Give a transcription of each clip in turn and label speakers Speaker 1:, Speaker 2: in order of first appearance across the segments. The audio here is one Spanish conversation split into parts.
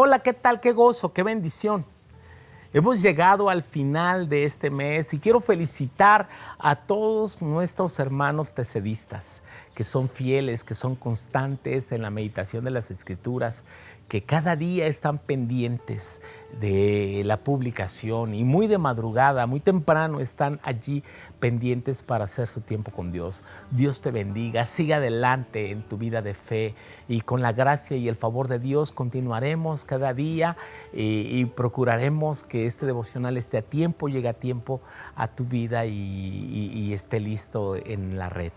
Speaker 1: Hola, ¿qué tal? Qué gozo, qué bendición. Hemos llegado al final de este mes y quiero felicitar a todos nuestros hermanos tesedistas que son fieles, que son constantes en la meditación de las Escrituras, que cada día están pendientes de la publicación y muy de madrugada, muy temprano están allí pendientes para hacer su tiempo con Dios. Dios te bendiga, siga adelante en tu vida de fe y con la gracia y el favor de Dios continuaremos cada día y procuraremos que este devocional esté a tiempo, llegue a tiempo a tu vida y esté listo en la red.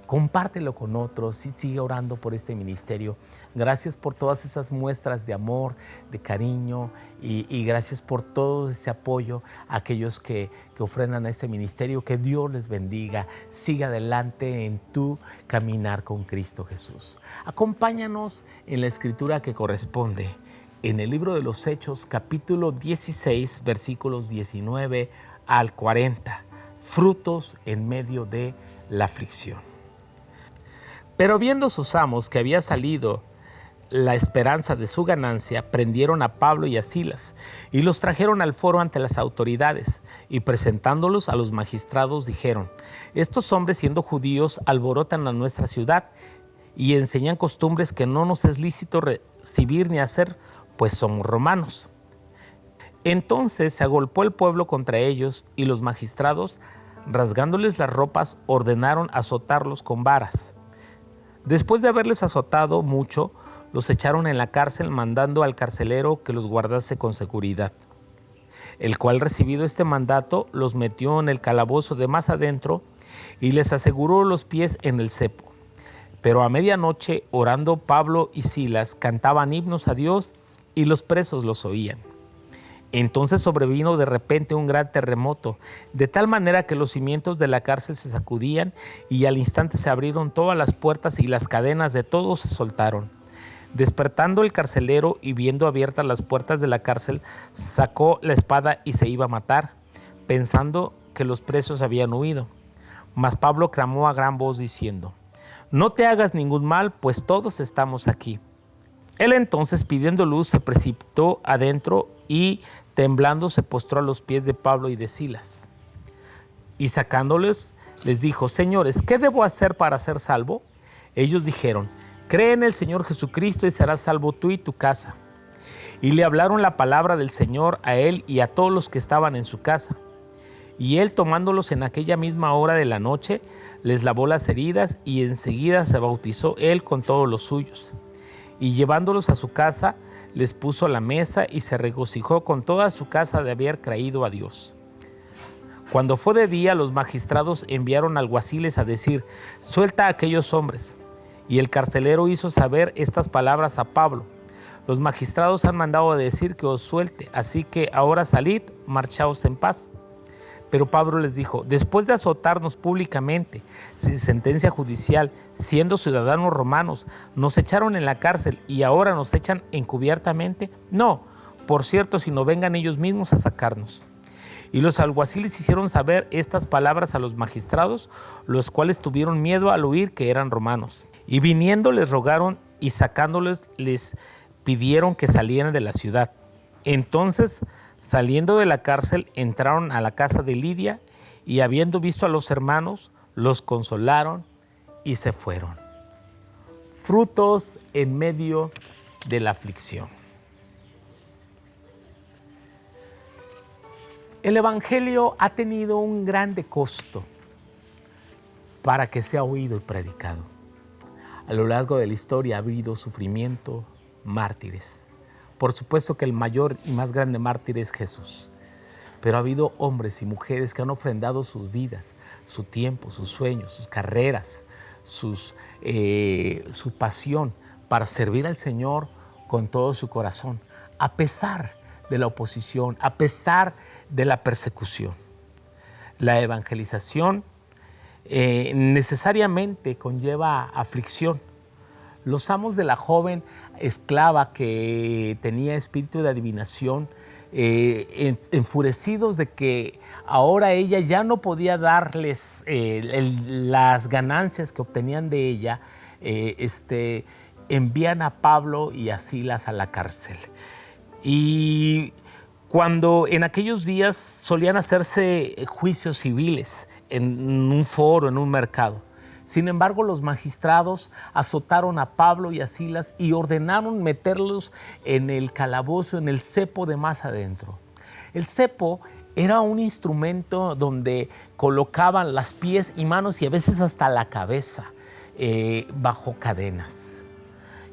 Speaker 1: Compártelo con otros y sigue orando por este ministerio. Gracias por todas esas muestras de amor, de cariño y gracias por todo ese apoyo a aquellos que ofrendan a este ministerio. Que Dios les bendiga. Siga adelante en tu caminar con Cristo Jesús. Acompáñanos en la escritura que corresponde en el libro de los Hechos, capítulo 16, versículos 19 al 40. Frutos en medio de la aflicción. Pero viendo sus amos que había salido la esperanza de su ganancia, prendieron a Pablo y a Silas y los trajeron al foro ante las autoridades y presentándolos a los magistrados dijeron: estos hombres, siendo judíos, alborotan a nuestra ciudad y enseñan costumbres que no nos es lícito recibir ni hacer, pues somos romanos. Entonces se agolpó el pueblo contra ellos y los magistrados, rasgándoles las ropas, ordenaron azotarlos con varas. Después de haberles azotado mucho, los echaron en la cárcel, mandando al carcelero que los guardase con seguridad, el cual, recibido este mandato, los metió en el calabozo de más adentro y les aseguró los pies en el cepo. Pero a medianoche, orando, Pablo y Silas cantaban himnos a Dios y los presos los oían. Entonces sobrevino de repente un gran terremoto, de tal manera que los cimientos de la cárcel se sacudían y al instante se abrieron todas las puertas y las cadenas de todos se soltaron. Despertando el carcelero y viendo abiertas las puertas de la cárcel, sacó la espada y se iba a matar, pensando que los presos habían huido. Mas Pablo clamó a gran voz diciendo: no te hagas ningún mal, pues todos estamos aquí. Él entonces, pidiendo luz, se precipitó adentro y temblando se postró a los pies de Pablo y de Silas. Y sacándoles, les dijo: señores, ¿qué debo hacer para ser salvo? Ellos dijeron: cree en el Señor Jesucristo y serás salvo tú y tu casa. Y le hablaron la palabra del Señor a él y a todos los que estaban en su casa. Y él, tomándolos en aquella misma hora de la noche, les lavó las heridas y enseguida se bautizó él con todos los suyos. Y llevándolos a su casa, les puso la mesa y se regocijó con toda su casa de haber creído a Dios. Cuando fue de día, los magistrados enviaron alguaciles a decir: suelta a aquellos hombres. Y el carcelero hizo saber estas palabras a Pablo: los magistrados han mandado a decir que os suelte, así que ahora salid, marchaos en paz. Pero Pablo les dijo: después de azotarnos públicamente, sin sentencia judicial, siendo ciudadanos romanos, nos echaron en la cárcel y ahora nos echan encubiertamente. No, por cierto, sino vengan ellos mismos a sacarnos. Y los alguaciles hicieron saber estas palabras a los magistrados, los cuales tuvieron miedo al oír que eran romanos. Y viniendo les rogaron y sacándoles les pidieron que salieran de la ciudad. Entonces, saliendo de la cárcel, entraron a la casa de Lidia y habiendo visto a los hermanos, los consolaron y se fueron. Frutos en medio de la aflicción. El Evangelio ha tenido un grande costo para que sea oído y predicado. A lo largo de la historia ha habido sufrimiento, mártires. Por supuesto que el mayor y más grande mártir es Jesús. Pero ha habido hombres y mujeres que han ofrendado sus vidas, su tiempo, sus sueños, sus carreras, su pasión para servir al Señor con todo su corazón, a pesar de la oposición, a pesar de la persecución. La evangelización necesariamente conlleva aflicción. Los amos de la joven esclava que tenía espíritu de adivinación, enfurecidos de que ahora ella ya no podía darles las ganancias que obtenían de ella, envían a Pablo y a Silas a la cárcel. Y cuando en aquellos días solían hacerse juicios civiles en un foro, en un mercado. Sin embargo, los magistrados azotaron a Pablo y a Silas y ordenaron meterlos en el calabozo, en el cepo de más adentro. El cepo era un instrumento donde colocaban las pies y manos y a veces hasta la cabeza bajo cadenas.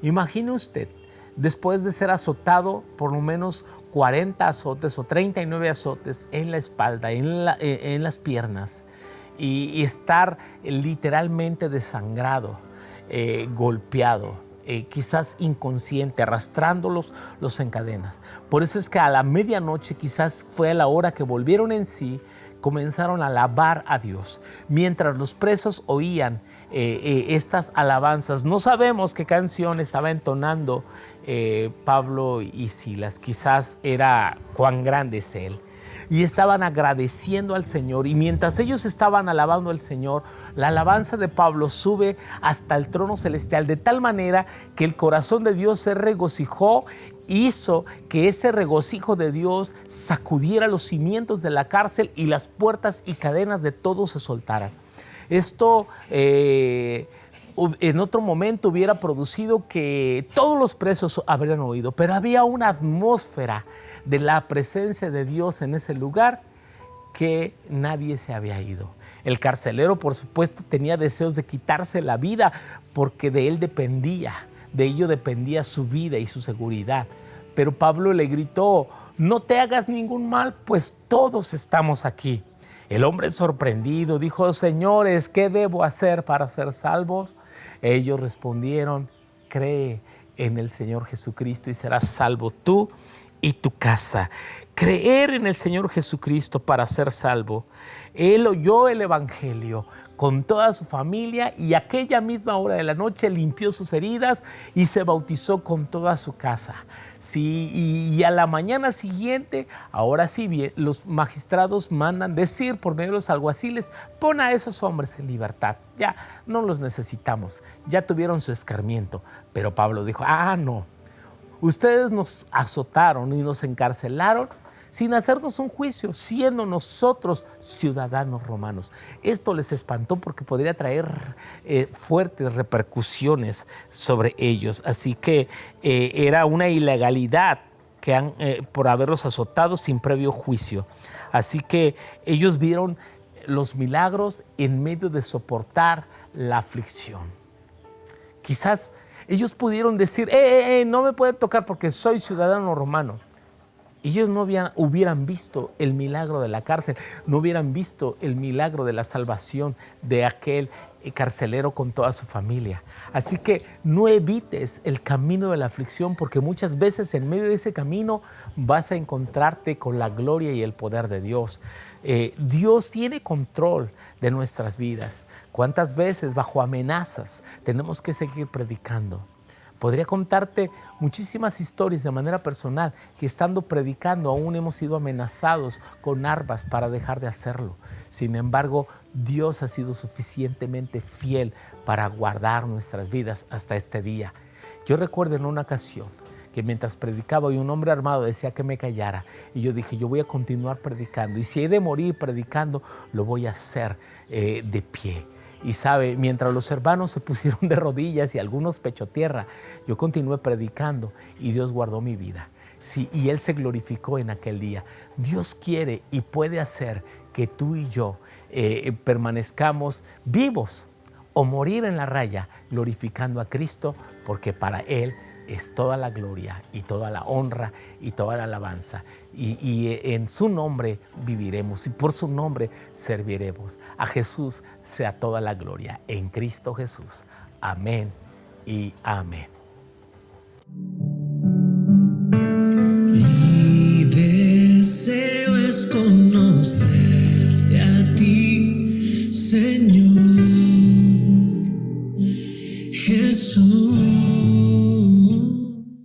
Speaker 1: Imagine usted, después de ser azotado por lo menos 40 azotes o 39 azotes en la espalda, en las piernas, y estar literalmente desangrado, golpeado, quizás inconsciente, arrastrándolos, los encadenas. Por eso es que a la medianoche, quizás fue a la hora que volvieron en sí, comenzaron a alabar a Dios. Mientras los presos oían estas alabanzas, no sabemos qué canción estaba entonando Pablo y Silas. Quizás era cuán grande es Él. Y estaban agradeciendo al Señor. Y mientras ellos estaban alabando al Señor, la alabanza de Pablo sube hasta el trono celestial, de tal manera que el corazón de Dios se regocijó, hizo que ese regocijo de Dios sacudiera los cimientos de la cárcel y las puertas y cadenas de todos se soltaran. Esto en otro momento hubiera producido que todos los presos habrían oído, pero había una atmósfera de la presencia de Dios en ese lugar que nadie se había ido. El carcelero, por supuesto, tenía deseos de quitarse la vida porque de él dependía, de ello dependía su vida y su seguridad. Pero Pablo le gritó: no te hagas ningún mal, pues todos estamos aquí. El hombre sorprendido dijo: señores, ¿qué debo hacer para ser salvos? Ellos respondieron: cree en el Señor Jesucristo y serás salvo tú y tu casa. Creer en el Señor Jesucristo para ser salvo. Él oyó el Evangelio con toda su familia y aquella misma hora de la noche limpió sus heridas y se bautizó con toda su casa. Sí, y a la mañana siguiente, ahora sí bien, los magistrados mandan decir por medio de los alguaciles: pon a esos hombres en libertad, ya no los necesitamos, ya tuvieron su escarmiento. Pero Pablo dijo: no, ustedes nos azotaron y nos encarcelaron sin hacernos un juicio, siendo nosotros ciudadanos romanos. Esto les espantó porque podría traer fuertes repercusiones sobre ellos. Así que era una ilegalidad por haberlos azotado sin previo juicio. Así que ellos vieron los milagros en medio de soportar la aflicción. Quizás ellos pudieron decir: no me puede tocar porque soy ciudadano romano. Ellos no hubieran visto el milagro de la cárcel, no hubieran visto el milagro de la salvación de aquel carcelero con toda su familia. Así que no evites el camino de la aflicción, porque muchas veces en medio de ese camino vas a encontrarte con la gloria y el poder de Dios. Dios tiene control de nuestras vidas. ¿Cuántas veces bajo amenazas tenemos que seguir predicando? Podría contarte muchísimas historias de manera personal que estando predicando aún hemos sido amenazados con armas para dejar de hacerlo. Sin embargo, Dios ha sido suficientemente fiel para guardar nuestras vidas hasta este día. Yo recuerdo en una ocasión que mientras predicaba y un hombre armado decía que me callara, y yo dije: yo voy a continuar predicando, y si he de morir predicando, lo voy a hacer de pie. Y sabe, mientras los hermanos se pusieron de rodillas y algunos pecho tierra, yo continué predicando y Dios guardó mi vida. Sí, y Él se glorificó en aquel día. Dios quiere y puede hacer que tú y yo permanezcamos vivos o morir en la raya glorificando a Cristo, porque para Él es toda la gloria y toda la honra y toda la alabanza. Y en su nombre viviremos y por su nombre serviremos. A Jesús sea toda la gloria en Cristo Jesús. Amén y amén.
Speaker 2: Mi deseo es conocerte a ti, Señor Jesús.